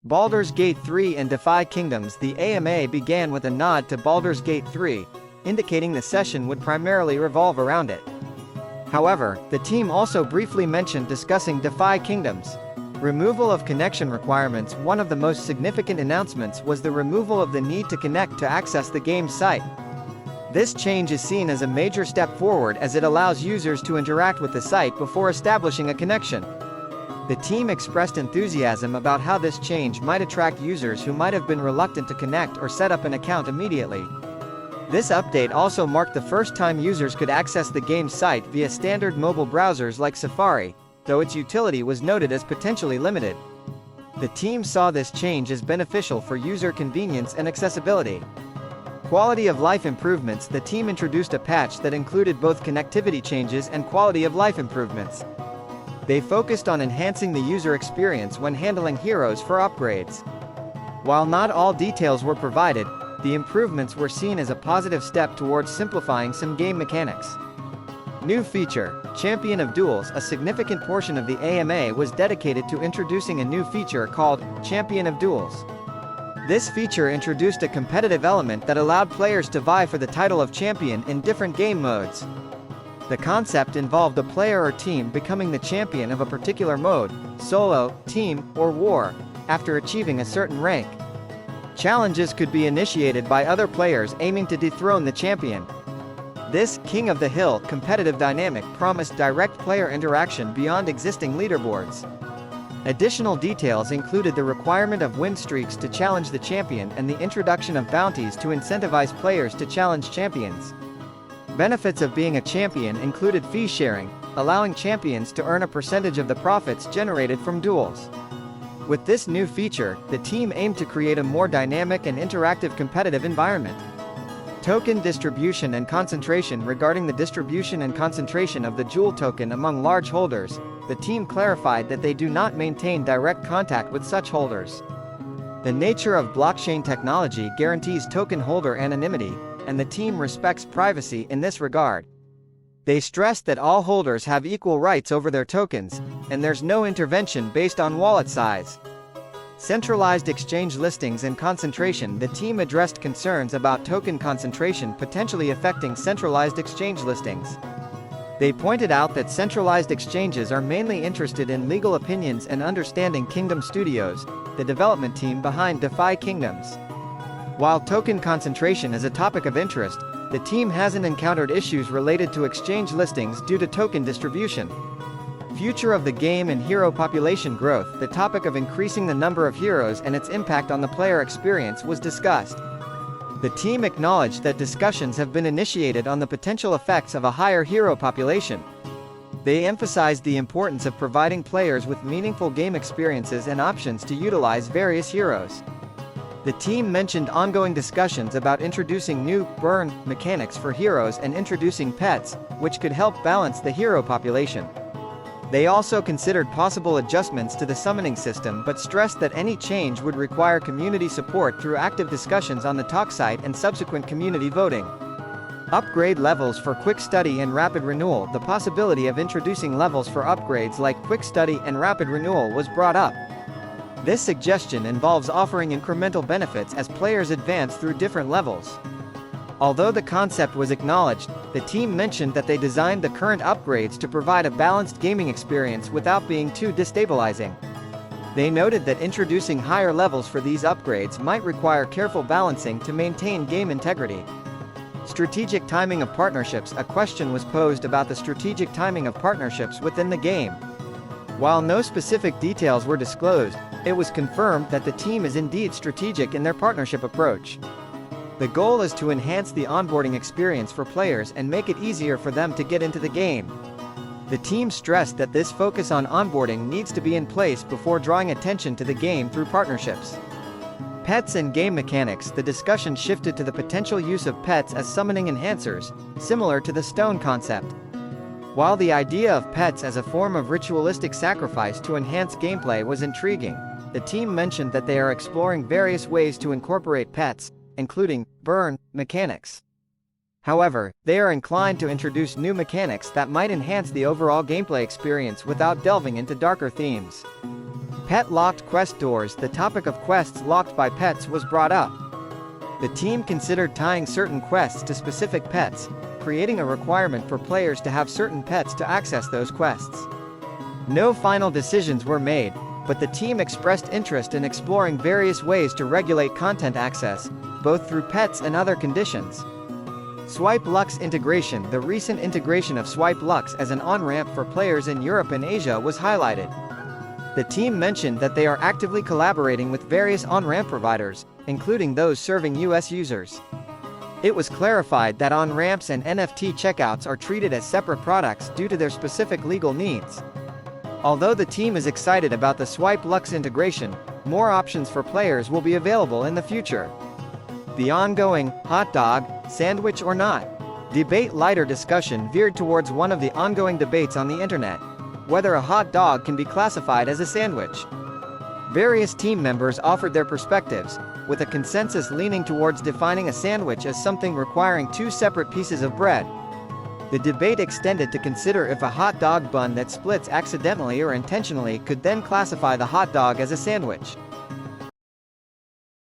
Baldur's Gate 3 and DeFi Kingdoms. The AMA began with a nod to Baldur's Gate 3, indicating the session would primarily revolve around it. However, the team also briefly mentioned discussing DeFi Kingdoms. Removal of connection requirements. One of the most significant announcements was the removal of the need to connect to access the game's site. This change is seen as a major step forward as it allows users to interact with the site before establishing a connection. The team expressed enthusiasm about how this change might attract users who might have been reluctant to connect or set up an account immediately. This update also marked the first time users could access the game's site via standard mobile browsers like Safari, though its utility was noted as potentially limited. The team saw this change as beneficial for user convenience and accessibility. Quality of life improvements. The team introduced a patch that included both connectivity changes and quality of life improvements. They focused on enhancing the user experience when handling heroes for upgrades. While not all details were provided, the improvements were seen as a positive step towards simplifying some game mechanics. New feature, Champion of Duels. A significant portion of the AMA was dedicated to introducing a new feature called Champion of Duels. This feature introduced a competitive element that allowed players to vie for the title of champion in different game modes. The concept involved a player or team becoming the champion of a particular mode, solo, team, or war, after achieving a certain rank. Challenges could be initiated by other players aiming to dethrone the champion. This King of the Hill competitive dynamic promised direct player interaction beyond existing leaderboards. Additional details included the requirement of win streaks to challenge the champion and the introduction of bounties to incentivize players to challenge champions. Benefits of being a champion included fee sharing, allowing champions to earn a percentage of the profits generated from duels. With this new feature, the team aimed to create a more dynamic and interactive competitive environment. Token distribution and concentration. Regarding the distribution and concentration of the Jewel token among large holders, the team clarified that they do not maintain direct contact with such holders. The nature of blockchain technology guarantees token holder anonymity, and the team respects privacy in this regard. They stressed that all holders have equal rights over their tokens, and there's no intervention based on wallet size. Centralized exchange listings and concentration. The team addressed concerns about token concentration potentially affecting centralized exchange listings. They pointed out that centralized exchanges are mainly interested in legal opinions and understanding Kingdom Studios, the development team behind DeFi Kingdoms. While token concentration is a topic of interest, the team hasn't encountered issues related to exchange listings due to token distribution. Future of the game and hero population growth. The topic of increasing the number of heroes and its impact on the player experience was discussed. The team acknowledged that discussions have been initiated on the potential effects of a higher hero population. They emphasized the importance of providing players with meaningful game experiences and options to utilize various heroes. The team mentioned ongoing discussions about introducing new burn mechanics for heroes and introducing pets, which could help balance the hero population. They also considered possible adjustments to the summoning system but stressed that any change would require community support through active discussions on the talk site and subsequent community voting. Upgrade levels for Quick Study and Rapid Renewal. The possibility of introducing levels for upgrades like Quick Study and Rapid Renewal was brought up. This suggestion involves offering incremental benefits as players advance through different levels. Although the concept was acknowledged, the team mentioned that they designed the current upgrades to provide a balanced gaming experience without being too destabilizing. They noted that introducing higher levels for these upgrades might require careful balancing to maintain game integrity. Strategic timing of partnerships. A question was posed about the strategic timing of partnerships within the game. While no specific details were disclosed, it was confirmed that the team is indeed strategic in their partnership approach. The goal is to enhance the onboarding experience for players and make it easier for them to get into the game. The team stressed that this focus on onboarding needs to be in place before drawing attention to the game through partnerships. Pets and game mechanics. The discussion shifted to the potential use of pets as summoning enhancers, similar to the stone concept. While the idea of pets as a form of ritualistic sacrifice to enhance gameplay was intriguing, the team mentioned that they are exploring various ways to incorporate pets, including burn mechanics. However, they are inclined to introduce new mechanics that might enhance the overall gameplay experience without delving into darker themes. Pet-locked quest doors. The topic of quests locked by pets was brought up. The team considered tying certain quests to specific pets, creating a requirement for players to have certain pets to access those quests. No final decisions were made, but the team expressed interest in exploring various ways to regulate content access, both through pets and other conditions. Swipe Lux integration. The recent integration of Swipe Lux as an on-ramp for players in Europe and Asia was highlighted. The team mentioned that they are actively collaborating with various on-ramp providers, including those serving US users. It was clarified that on-ramps and NFT checkouts are treated as separate products due to their specific legal needs. Although the team is excited about the Swipe Lux integration, more options for players will be available in the future. The ongoing hot dog, sandwich or not debate. Lighter discussion veered towards one of the ongoing debates on the internet: whether a hot dog can be classified as a sandwich. Various team members offered their perspectives, with a consensus leaning towards defining a sandwich as something requiring two separate pieces of bread. The debate extended to consider if a hot dog bun that splits accidentally or intentionally could then classify the hot dog as a sandwich.